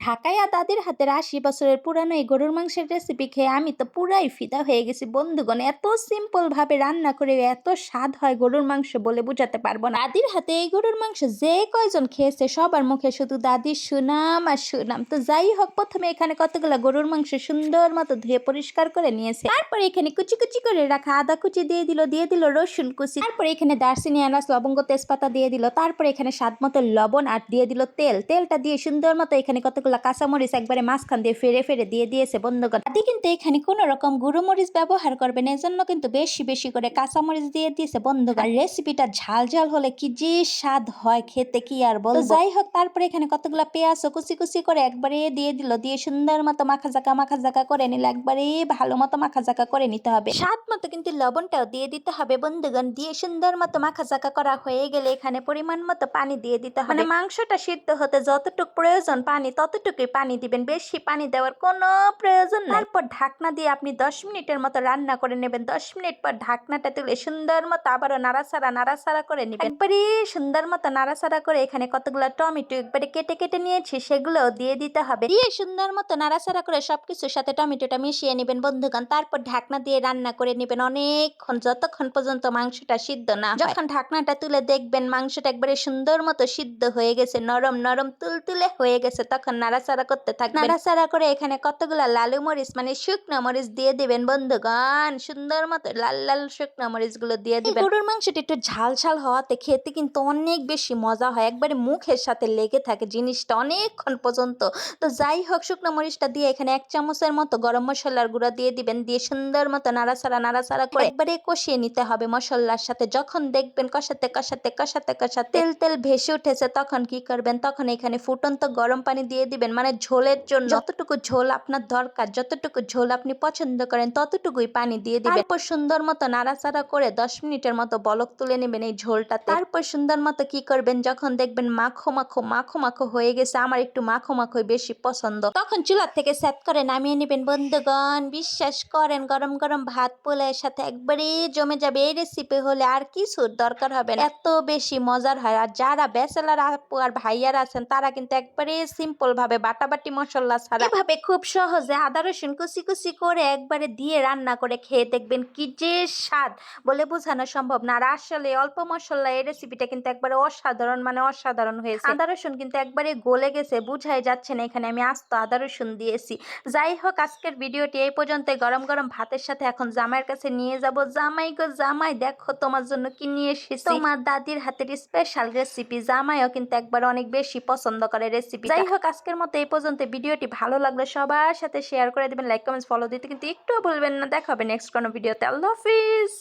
ঢাকাইয়া দাদির হাতের ৮০ বছরের পুরানো এই গরুর মাংসের রেসিপি খেয়ে আমি তো পুরাই ফিদা হয়ে গেছি বন্ধুগণ। এত সিম্পল ভাবে রান্না করে এত স্বাদ হয় গরুর মাংস বলে বোঝাতে পারবো না। দাদির হাতে এই গরুর মাংস যে কয়জন খেয়েছে সবার মুখে শুধু দাদির সুনাম আর সুনাম। তো যাই হোক, প্রথমে এখানে কতগুলো গরুর মাংস সুন্দর মতো ধুয়ে পরিষ্কার করে নিয়েছে। তারপরে এখানে কুচি কুচি করে রাখা আদা কুচি দিয়ে দিল রসুন কুচি। তারপরে এখানে দারচিনি, এলাচ, লবঙ্গ, তেজপাতা দিয়ে দিল। তারপরে এখানে স্বাদ মতো লবণ আর দিয়ে দিল তেলটা দিয়ে সুন্দর মতো এখানে কতগুলো কাঁচামরিচ একবারে মাঝখান দিয়ে ফেরে দিয়ে দিয়েছে বন্ধুগণ। দাদি কিন্তু এখানে কোনো রকম গুঁড়ো মরিচ ব্যবহার করবেন, এজন্য কিন্তু বেশি বেশি করে কাঁচামরিচ দিয়ে দিয়েছে বন্ধুগণ। আর রেসিপিটা ঝাল ঝাল হলে কি যে স্বাদ হয় খেতে কি আর বলবো। যাই হোক, তারপরে এখানে কতগুলো পেঁয়াজ কুচি কুচি করে একবারে দিয়ে সুন্দর মতো মাখা জাকা করে নিলে একবারে ভালো মতো মাখা জাকা করে নিতে হবে। স্বাদ মতো কিন্তু লবণটাও দিয়ে দিতে হবে বন্ধুগণ। দিয়ে সুন্দর মতো মাখা জাকা করা হয়ে গেলে এখানে পরিমাণ মতো পানি দিয়ে দিতে হবে। মানে মাংসটা সিদ্ধ হতে যতটুকু প্রয়োজন পানি ততটুকুই পানি দিবেন, বেশি পানি দেওয়ার কোনো প্রয়োজন নাই। তারপর ঢাকনা দিয়ে আপনি 10 মিনিটের মতো রান্না করে নেবেন। 10 মিনিট পর ঢাকনাটা তুলে সুন্দর মতো আবারও নাড়াচাড়া করে নেবেন। একবারে সুন্দর মতো নাড়াচাড়া করে এখানে কতগুলো টমেটো একবারে কেটে নিয়েছি সেগুলো দিয়ে দিতে হবে। দিয়ে সুন্দর মতো নাড়াচাড়া করে সবকিছুর সাথে টমেটোটা মিশিয়ে নেবেন বন্ধুগণ। তারপর ঢাকনা দিয়ে রান্না করে নেবেন অনেকক্ষণ, যতক্ষণ পর্যন্ত মাংসটা সিদ্ধ না হয়। যখন ঢাকনাটা তুলে দেখবেন মাংসটা একবারে সুন্দর মতো সিদ্ধ হয়ে গেছে, নরম নরম তুলতুলে হয়ে গেছে, তখন নাড়াচাড়া করতে থাকবেন। নাড়াচাড়া করে এখানে কতগুলা লালু মরিচ মানে শুকনো মরিচ দিয়ে দিবেন বন্ধুগণ। সুন্দর মতো লাল লাল শুকনো মরিচ গুলো দিয়ে দিবেন। গরুর মাংসটা একটু ঝাল ঝাল হওয়াতে খেতে কিন্তু অনেক বেশি মজা হয়, একবারে মুখের সাথে লেগে থাকে জিনিসটা অনেকক্ষণ পর্যন্ত। তো যাই হোক, শুকনো মরিচটা দিয়ে এখানে 1 চামচের মতো গরম মশলার গুঁড়া দিয়ে দিবেন। দিয়ে সুন্দর মতো নাড়াচাড়া করে একবারে কষিয়ে নিতে হবে মশলার সাথে। যখন দেখবেন কষাতে তেল ভেসে উঠেছে তখন কি করবেন, তখন এখানে ফুটন্ত গরম পানি দিয়ে দিবেন। মানে ঝোলের জন্য যতটুকু ঝোল আপনার দরকার, যতটুকু ঝোল আপনি পছন্দ করেন ততটুকুই পানি দিয়ে দিবেন। তারপর সুন্দর মতো নাড়াচাড়া করে 10 মিনিটের মতো বলক তুলে নেবেন এই ঝোলটাতে। তারপর সুন্দর মতো কি করবেন, যখন দেখবেন মাখো মাখো হয়ে গেছে, আমার একটু মাখো বেশি পছন্দ, তখন চুলা থেকে সেট করে নামিয়ে নেবেন বন্ধুগণ। বিশ্বাস করেন গরম গরম ভাত পোলাওয়ের সাথে একবারে জমে যাবে। এই রেসিপি হলে আর কিছুর দরকার হবে না, এত বেশি মজার হয়। আর যারা ব্যাচেলার আপু আর ভাইয়ারা আছেন তারা কিন্তু একবারে সিম্পল ভাবে বাটাবাটি মশলা ছাড়া এভাবে খুব সহজে আদা রসুন কুচি করে একবারে দিয়ে রান্না করে খেয়ে দেখবেন কি যে স্বাদ বলে বোঝানো সম্ভব না। আর আসলে অল্প মশলা এই রেসিপিটা কিন্তু একবারে অসাধারণ, মানে অসাধারণ হয়েছে। আদা রসুন কিন্তু একবারে গলে গেছে, বুঝাই যাচ্ছে না এখানে আমি আস্ত আদা রসুন দিয়েছি। যাই হোক, আজকের ভিডিওটি এই পর্যন্ত। গরম গরম ভাতের সাথে এখন জামাইয়ের কাছে নিয়ে যাব। জামাই গো জামাই, দেখো তোমার জন্য কি নিয়ে এসেছি, তোমার দাদির হাতের স্পেশাল রেসিপি। জামাইও কিন্তু একবার অনেক বেশি পছন্দ করে রেসিপি। যাই হোক, আজকের মতো এই পর্যন্ত। ভিডিওটি ভালো লাগলে সবার সাথে শেয়ার করে দিবেন, লাইক কমেন্টস ফলো দিতে কিন্তু একটুও ভুলবেন না। দেখা হবে নেক্সট কোনো ভিডিওতে। আল্লাহ হাফিজ।